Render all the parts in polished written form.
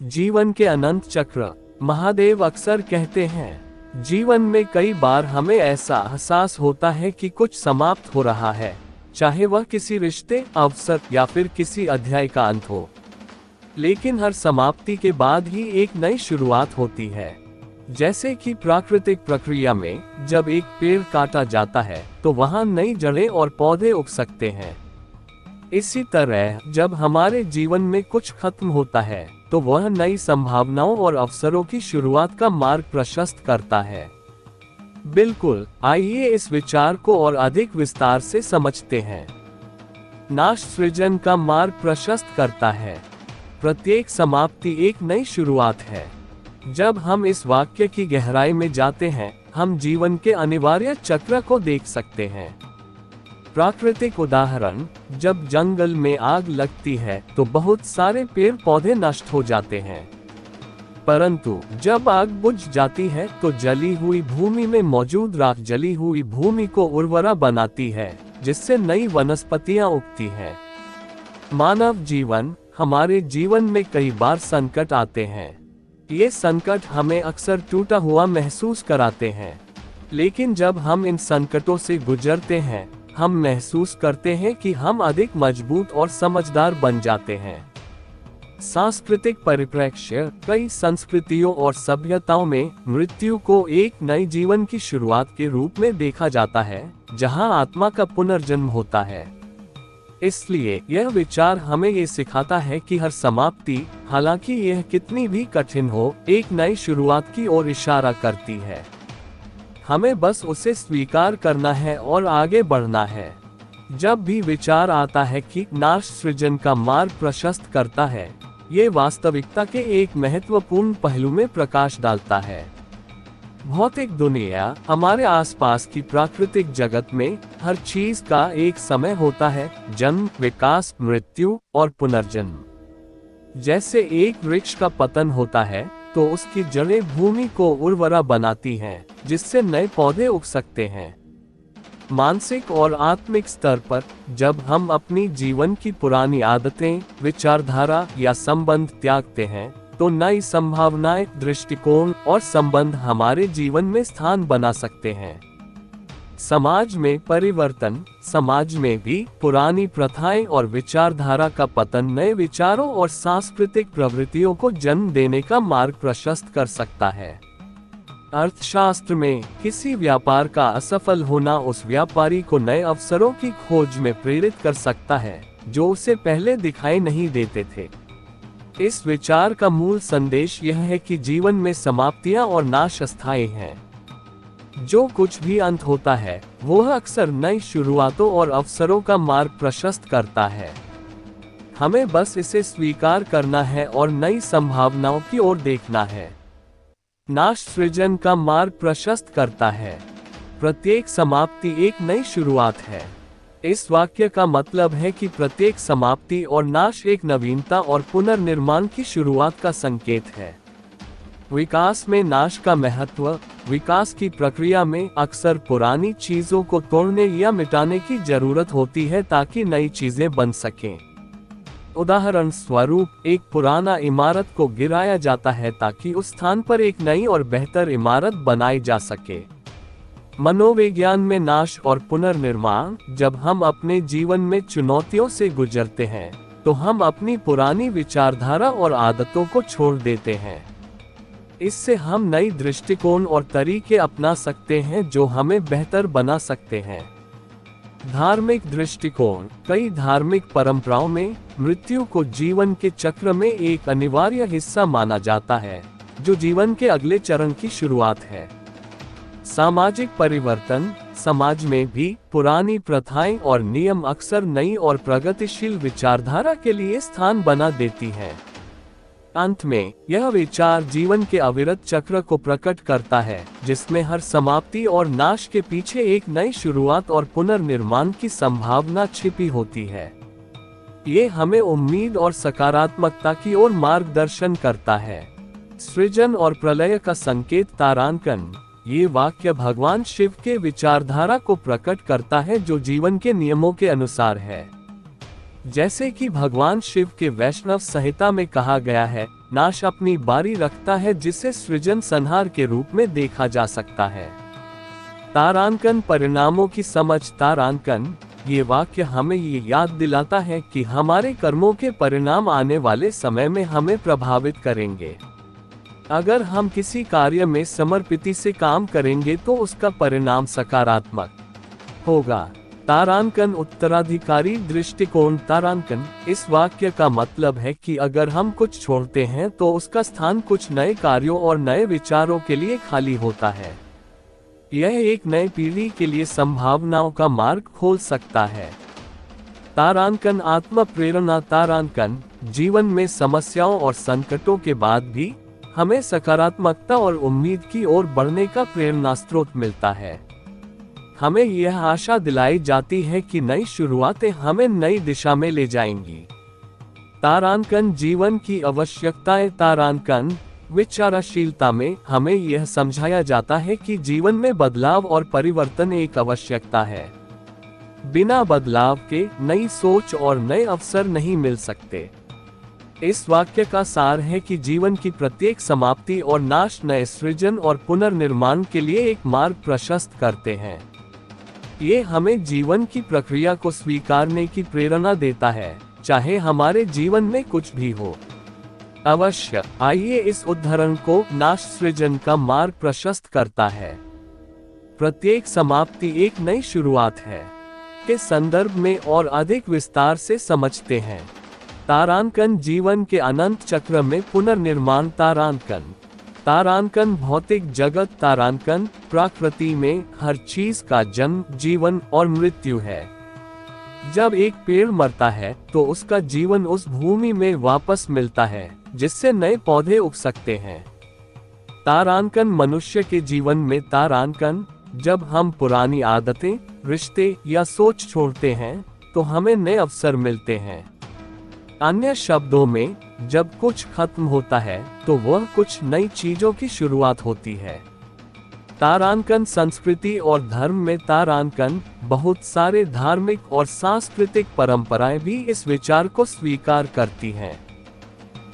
जीवन के अनंत चक्र। महादेव अक्सर कहते हैं, जीवन में कई बार हमें ऐसा एहसास होता है कि कुछ समाप्त हो रहा है, चाहे वह किसी रिश्ते, अवसर या फिर किसी अध्याय का अंत हो। लेकिन हर समाप्ति के बाद ही एक नई शुरुआत होती है। जैसे कि प्राकृतिक प्रक्रिया में जब एक पेड़ काटा जाता है तो वहां नई जड़ें और पौधे उग सकते हैं। इसी तरह जब हमारे जीवन में कुछ खत्म होता है तो वह नई संभावनाओं और अवसरों की शुरुआत का मार्ग प्रशस्त करता है। बिल्कुल, आइए इस विचार को और अधिक विस्तार से समझते हैं। नाश सृजन का मार्ग प्रशस्त करता है। प्रत्येक समाप्ति एक नई शुरुआत है। जब हम इस वाक्य की गहराई में जाते हैं, हम जीवन के अनिवार्य चक्र को देख सकते हैं। प्राकृतिक उदाहरण, जब जंगल में आग लगती है तो बहुत सारे पेड़ पौधे नष्ट हो जाते हैं। परंतु जब आग बुझ जाती है तो जली हुई भूमि में मौजूद राख जली हुई भूमि को उर्वरा बनाती है, जिससे नई वनस्पतियां उगती हैं। मानव जीवन, हमारे जीवन में कई बार संकट आते हैं। ये संकट हमें अक्सर टूटा हुआ महसूस कराते हैं। लेकिन जब हम इन संकटों से गुजरते हैं, हम महसूस करते हैं कि हम अधिक मजबूत और समझदार बन जाते हैं। सांस्कृतिक परिप्रेक्ष्य, कई संस्कृतियों और सभ्यताओं में मृत्यु को एक नए जीवन की शुरुआत के रूप में देखा जाता है, जहां आत्मा का पुनर्जन्म होता है। इसलिए यह विचार हमें ये सिखाता है कि हर समाप्ति, हालांकि यह कितनी भी कठिन हो, एक नई शुरुआत की ओर इशारा करती है। हमें बस उसे स्वीकार करना है और आगे बढ़ना है। जब भी विचार आता है कि नाश सृजन का मार्ग प्रशस्त करता है, ये वास्तविकता के एक महत्वपूर्ण पहलू में प्रकाश डालता है। भौतिक दुनिया, हमारे आसपास की प्राकृतिक जगत में हर चीज का एक समय होता है, जन्म, विकास, मृत्यु और पुनर्जन्म। जैसे एक वृक्ष का पतन होता है तो उसकी जड़ें भूमि को उर्वरा बनाती हैं, जिससे नए पौधे उग सकते हैं। मानसिक और आत्मिक स्तर पर जब हम अपनी जीवन की पुरानी आदतें, विचारधारा या संबंध त्यागते हैं, तो नई संभावनाएं, दृष्टिकोण और संबंध हमारे जीवन में स्थान बना सकते हैं। समाज में परिवर्तन, समाज में भी पुरानी प्रथाएं और विचारधारा का पतन नए विचारों और सांस्कृतिक प्रवृत्तियों को जन्म देने का मार्ग प्रशस्त कर सकता है। अर्थशास्त्र में किसी व्यापार का असफल होना उस व्यापारी को नए अवसरों की खोज में प्रेरित कर सकता है, जो उसे पहले दिखाई नहीं देते थे। इस विचार का मूल संदेश यह है कि जीवन में समाप्तियां और नाश अस्थायी हैं। जो कुछ भी अंत होता है, वह अक्सर नई शुरुआतों और अवसरों का मार्ग प्रशस्त करता है। हमें बस इसे स्वीकार करना है और नई संभावनाओं की ओर देखना है। नाश सृजन का मार्ग प्रशस्त करता है। प्रत्येक समाप्ति एक नई शुरुआत है। इस वाक्य का मतलब है कि प्रत्येक समाप्ति और नाश एक नवीनता और पुनर्निर्माण की शुरुआत का संकेत है। विकास में नाश का महत्व, विकास की प्रक्रिया में अक्सर पुरानी चीजों को तोड़ने या मिटाने की जरूरत होती है ताकि नई चीजें बन सकें। उदाहरण स्वरूप, एक पुराना इमारत को गिराया जाता है ताकि उस स्थान पर एक नई और बेहतर इमारत बनाई जा सके। मनोविज्ञान में नाश और पुनर्निर्माण, जब हम अपने जीवन में चुनौतियों से गुजरते हैं तो हम अपनी पुरानी विचारधारा और आदतों को छोड़ देते हैं। इससे हम नई दृष्टिकोण और तरीके अपना सकते हैं जो हमें बेहतर बना सकते हैं। धार्मिक दृष्टिकोण, कई धार्मिक परंपराओं में मृत्यु को जीवन के चक्र में एक अनिवार्य हिस्सा माना जाता है, जो जीवन के अगले चरण की शुरुआत है। सामाजिक परिवर्तन, समाज में भी पुरानी प्रथाएं और नियम अक्सर नई और प्रगतिशील विचारधारा के लिए स्थान बना देती हैं। अंत में यह विचार जीवन के अविरत चक्र को प्रकट करता है, जिसमें हर समाप्ति और नाश के पीछे एक नई शुरुआत और पुनर्निर्माण की संभावना छिपी होती है। ये हमें उम्मीद और सकारात्मकता की ओर मार्गदर्शन करता है। सृजन और प्रलय का संकेत तारांकन, ये वाक्य भगवान शिव के विचारधारा को प्रकट करता है, जो जीवन के नियमों के अनुसार है। जैसे कि भगवान शिव के वैष्णव संहिता में कहा गया है, नाश अपनी बारी रखता है, जिसे सृजन संहार के रूप में देखा जा सकता है। तारांकन परिणामों की समझ। तारांकन ये वाक्य हमें ये याद दिलाता है कि हमारे कर्मों के परिणाम आने वाले समय में हमें प्रभावित करेंगे। अगर हम किसी कार्य में समर्पित से काम करेंगे तो उसका परिणाम सकारात्मक होगा। तारांकन उत्तराधिकारी दृष्टिकोण। तारांकन इस वाक्य का मतलब है कि अगर हम कुछ छोड़ते हैं तो उसका स्थान कुछ नए कार्यों और नए विचारों के लिए खाली होता है। यह एक नई पीढ़ी के लिए संभावनाओं का मार्ग खोल सकता है। तारांकन आत्म प्रेरणा। तारांकन जीवन में समस्याओं और संकटों के बाद भी हमें सकारात्मकता और उम्मीद की ओर बढ़ने का प्रेरणा स्रोत मिलता है। हमें यह आशा दिलाई जाती है कि नई शुरुआतें हमें नई दिशा में ले जाएंगी। तारांकन जीवन की आवश्यकताएं। तारांकन विचारशीलता में हमें यह समझाया जाता है कि जीवन में बदलाव और परिवर्तन एक आवश्यकता है। बिना बदलाव के नई सोच और नए अवसर नहीं मिल सकते। इस वाक्य का सार है कि जीवन की प्रत्येक समाप्ति और नाश नए सृजन और पुनर्निर्माण के लिए एक मार्ग प्रशस्त करते हैं। ये हमें जीवन की प्रक्रिया को स्वीकारने की प्रेरणा देता है, चाहे हमारे जीवन में कुछ भी हो। अवश्य आइए इस उदाहरण को नाश सृजन का मार्ग प्रशस्त करता है। प्रत्येक समाप्ति एक नई शुरुआत है के संदर्भ में और अधिक विस्तार से समझते हैं। तारांकन जीवन के अनंत चक्र में पुनर्निर्माण। तारांकन भौतिक जगत। तारांकन प्रकृति में हर चीज का जन्म, जीवन और मृत्यु है। जब एक पेड़ मरता है तो उसका जीवन उस भूमि में वापस मिलता है जिससे नए पौधे उग सकते हैं। तारांकन मनुष्य के जीवन में। तारांकन जब हम पुरानी आदतें, रिश्ते या सोच छोड़ते हैं तो हमें नए अवसर मिलते हैं। अन्य शब्दों में, जब कुछ खत्म होता है तो वह कुछ नई चीजों की शुरुआत होती है। तारांकन संस्कृति और धर्म में। तारांकन बहुत सारे धार्मिक और सांस्कृतिक परंपराएं भी इस विचार को स्वीकार करती हैं।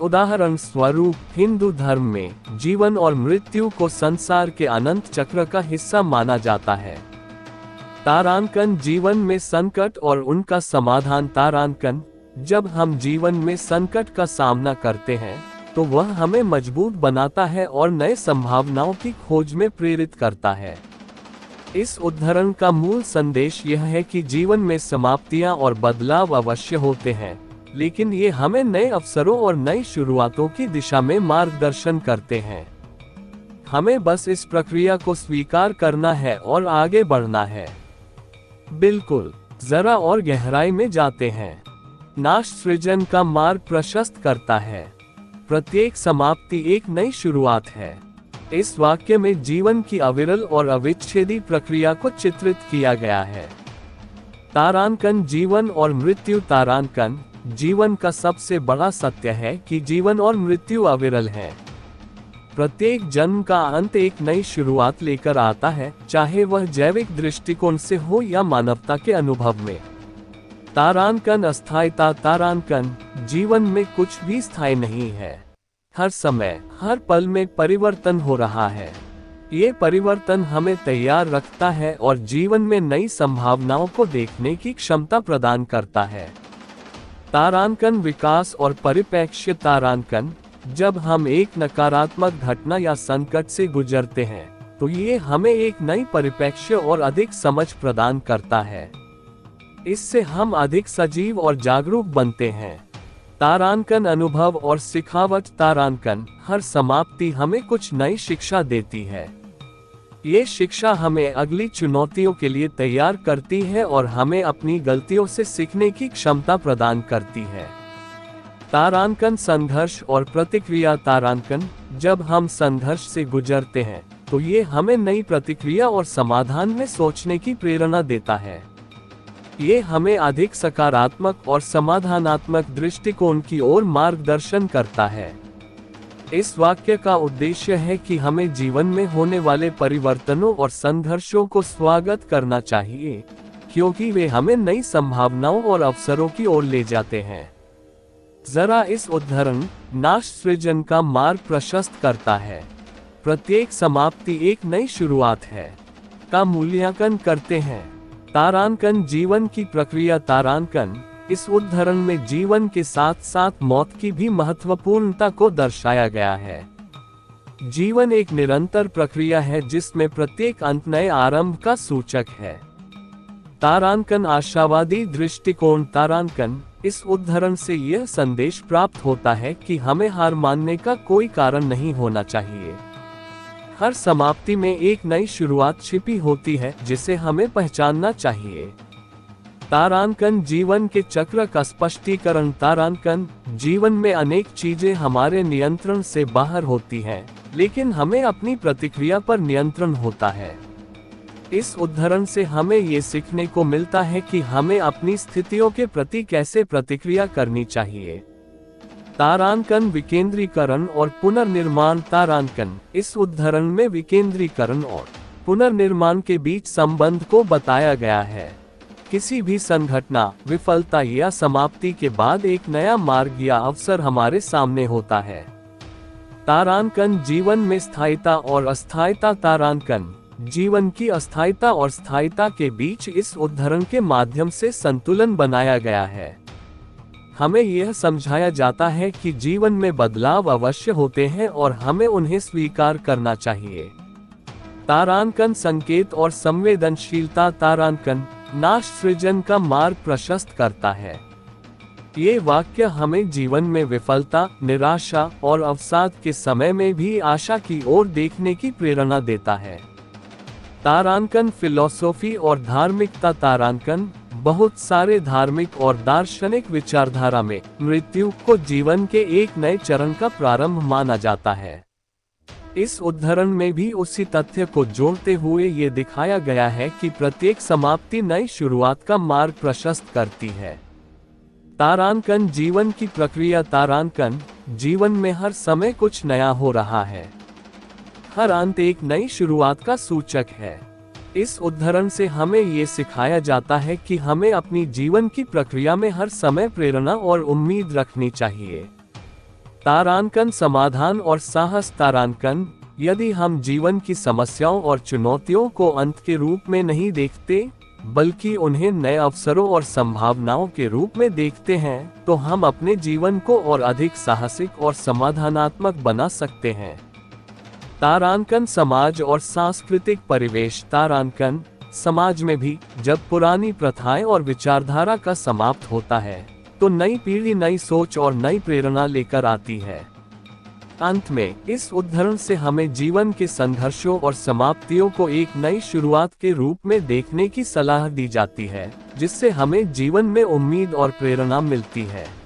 उदाहरण स्वरूप हिंदू धर्म में जीवन और मृत्यु को संसार के अनंत चक्र का हिस्सा माना जाता है। तारांकन जीवन में संकट और उनका समाधान। तारांकन जब हम जीवन में संकट का सामना करते हैं तो वह हमें मजबूत बनाता है और नए संभावनाओं की खोज में प्रेरित करता है। इस उदाहरण का मूल संदेश यह है कि जीवन में समाप्तियां और बदलाव अवश्य होते हैं, लेकिन ये हमें नए अवसरों और नई शुरुआतों की दिशा में मार्गदर्शन करते हैं। हमें बस इस प्रक्रिया को स्वीकार करना है और आगे बढ़ना है। बिल्कुल, जरा और गहराई में जाते हैं। नाश सृजन का मार्ग प्रशस्त करता है। प्रत्येक समाप्ति एक नई शुरुआत है। इस वाक्य में जीवन की अविरल और अविच्छेदी प्रक्रिया को चित्रित किया गया है। तारांकन जीवन और मृत्यु। तारांकन जीवन का सबसे बड़ा सत्य है कि जीवन और मृत्यु अविरल है। प्रत्येक जन्म का अंत एक नई शुरुआत लेकर आता है, चाहे वह जैविक दृष्टिकोण से हो या मानवता के अनुभव में। तारांकन अस्थायीता। तारांकन जीवन में कुछ भी स्थायी नहीं है। हर समय, हर पल में परिवर्तन हो रहा है। ये परिवर्तन हमें तैयार रखता है और जीवन में नई संभावनाओं को देखने की क्षमता प्रदान करता है। तारांकन विकास और परिप्रेक्ष्य। तारांकन जब हम एक नकारात्मक घटना या संकट से गुजरते हैं तो ये हमें एक नई परिप्रेक्ष्य और अधिक समझ प्रदान करता है। इससे हम अधिक सजीव और जागरूक बनते हैं। तारांकन अनुभव और सिखावट। तारांकन हर समाप्ति हमें कुछ नई शिक्षा देती है। ये शिक्षा हमें अगली चुनौतियों के लिए तैयार करती है और हमें अपनी गलतियों से सीखने की क्षमता प्रदान करती है। तारांकन संघर्ष और प्रतिक्रिया। तारांकन जब हम संघर्ष से गुजरते हैं तो ये हमें नई प्रतिक्रिया और समाधान में सोचने की प्रेरणा देता है। ये हमें अधिक सकारात्मक और समाधानात्मक दृष्टिकोण की ओर मार्गदर्शन करता है। इस वाक्य का उद्देश्य है कि हमें जीवन में होने वाले परिवर्तनों और संघर्षों को स्वागत करना चाहिए, क्योंकि वे हमें नई संभावनाओं और अवसरों की ओर ले जाते हैं। जरा इस उद्धरण नाश सृजन का मार्ग प्रशस्त करता है। प्रत्येक समाप्ति एक नई शुरुआत है का मूल्यांकन करते हैं। तारांकन जीवन की प्रक्रिया। तारांकन इस उद्धरण में जीवन के साथ साथ मौत की भी महत्वपूर्णता को दर्शाया गया है। जीवन एक निरंतर प्रक्रिया है जिसमें प्रत्येक अंत नए आरंभ का सूचक है। तारांकन आशावादी दृष्टिकोण। तारांकन इस उद्धरण से यह संदेश प्राप्त होता है कि हमें हार मानने का कोई कारण नहीं होना चाहिए। हर समाप्ति में एक नई शुरुआत छिपी होती है जिसे हमें पहचानना चाहिए। तारांकन जीवन के चक्र का स्पष्टीकरण। तारांकन जीवन में अनेक चीजें हमारे नियंत्रण से बाहर होती हैं, लेकिन हमें अपनी प्रतिक्रिया पर नियंत्रण होता है। इस उद्धरण से हमें ये सीखने को मिलता है कि हमें अपनी स्थितियों के प्रति कैसे प्रतिक्रिया करनी चाहिए। तारांकन विकेंद्रीकरण और पुनर्निर्माण। तारांकन इस उद्धरण में विकेंद्रीकरण और पुनर्निर्माण के बीच संबंध को बताया गया है। किसी भी संघटना, विफलता या समाप्ति के बाद एक नया मार्ग या अवसर हमारे सामने होता है। तारांकन जीवन में स्थायिता और अस्थायिता। तारांकन जीवन की अस्थायिता और स्थायिता के बीच इस उद्धरण के माध्यम से संतुलन बनाया गया है। हमें यह समझाया जाता है कि जीवन में बदलाव अवश्य होते हैं और हमें उन्हें स्वीकार करना चाहिए। तारांकन संकेत और संवेदनशीलता। तारांकन नाश सृजन का मार्ग प्रशस्त करता है। ये वाक्य हमें जीवन में विफलता, निराशा और अवसाद के समय में भी आशा की ओर देखने की प्रेरणा देता है। तारांकन फिलॉसफी और धार्मिकता। तारांकन बहुत सारे धार्मिक और दार्शनिक विचारधारा में मृत्यु को जीवन के एक नए चरण का प्रारंभ माना जाता है। इस उद्धरण में भी उसी तथ्य को जोड़ते हुए ये दिखाया गया है कि प्रत्येक समाप्ति नई शुरुआत का मार्ग प्रशस्त करती है। तारांकन जीवन की प्रक्रिया। तारांकन जीवन में हर समय कुछ नया हो रहा है। हर अंत एक नई शुरुआत का सूचक है। इस उद्धरण से हमें ये सिखाया जाता है कि हमें अपनी जीवन की प्रक्रिया में हर समय प्रेरणा और उम्मीद रखनी चाहिए। तारांकन समाधान और साहस। तारांकन यदि हम जीवन की समस्याओं और चुनौतियों को अंत के रूप में नहीं देखते, बल्कि उन्हें नए अवसरों और संभावनाओं के रूप में देखते हैं, तो हम अपने जीवन को और अधिक साहसिक और समाधानात्मक बना सकते हैं। तारांकन समाज और सांस्कृतिक परिवेश। तारांकन समाज में भी जब पुरानी प्रथाएं और विचारधारा का समाप्त होता है, तो नई पीढ़ी नई सोच और नई प्रेरणा लेकर आती है। अंत में इस उद्धरण से हमें जीवन के संघर्षों और समाप्तियों को एक नई शुरुआत के रूप में देखने की सलाह दी जाती है, जिससे हमें जीवन में उम्मीद और प्रेरणा मिलती है।